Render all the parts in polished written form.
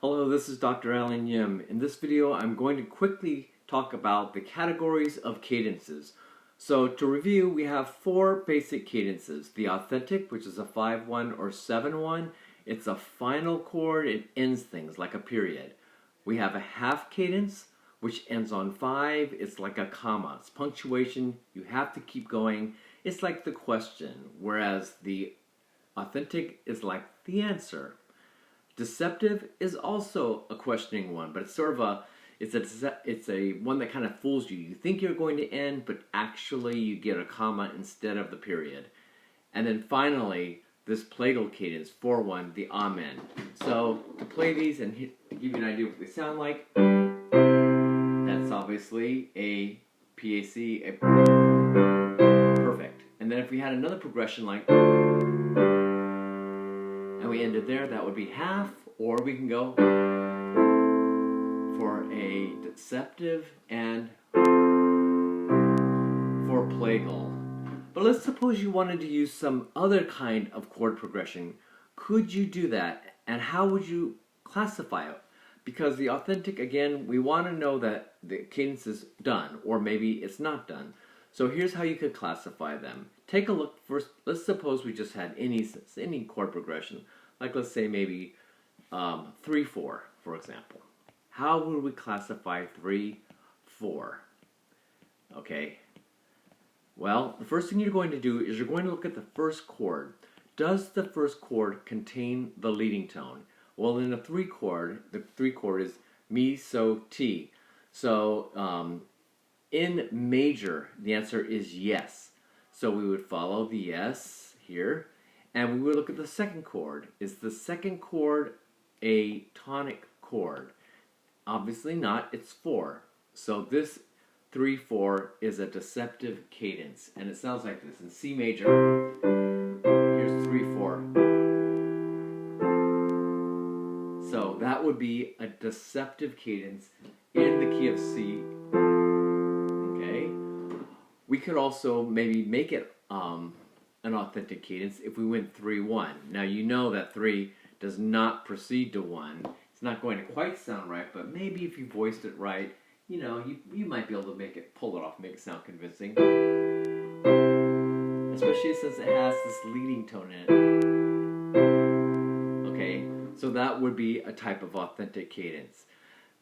Hello, this is Dr. Alan Yim. In this video, I'm going to quickly talk about the categories of cadences. So to review, we have four basic cadences. The authentic, which is a 5-1 or 7-1. It's a final chord. It ends things like a period. We have a half cadence, which ends on 5. It's like a comma. It's punctuation. You have to keep going. It's like the question, whereas the authentic is like the answer. Deceptive is also a questioning one, but it's sort of a one that kind of fools you. You think you're going to end, but actually you get a comma instead of the period. And then finally, this Plagal cadence, 4-1, the amen. So to play these and to give you an idea of what they sound like, that's obviously a PAC, a perfect. And then if we had another progression like, and we ended there, that would be half, or we can go for a deceptive and for Plagal. But let's suppose you wanted to use some other kind of chord progression. Could you do that? And how would you classify it? Because the authentic, again, we want to know that the cadence is done, or maybe it's not done. So here's how you could classify them. Take a look first. Let's suppose we just had any chord progression, like let's say maybe 3-4, for example. How would we classify 3-4? Okay. Well, the first thing you're going to do is you're going to look at the first chord. Does the first chord contain the leading tone? Well, in a 3 chord, the 3 chord is mi, so, ti. So in major, the answer is yes. So we would follow the yes here, and we would look at the second chord. Is the second chord a tonic chord? Obviously not, it's 4. So this 3-4 is a deceptive cadence, and it sounds like this. In C major, here's 3-4. So that would be a deceptive cadence in the key of C. Okay. We could also maybe make it an authentic cadence if we went 3-1. Now you know that 3 does not proceed to 1. It's not going to quite sound right, but maybe if you voiced it right, you know, you might be able to pull it off, make it sound convincing. Especially since it has this leading tone in it. Okay, so that would be a type of authentic cadence.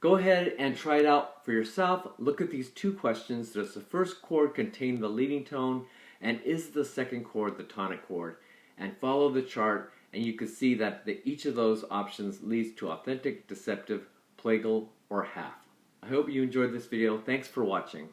Go ahead and try it out for yourself. Look at these two questions. Does the first chord contain the leading tone? And is the second chord the tonic chord? And follow the chart, and you can see that each of those options leads to authentic, deceptive, plagal, or half. I hope you enjoyed this video. Thanks for watching.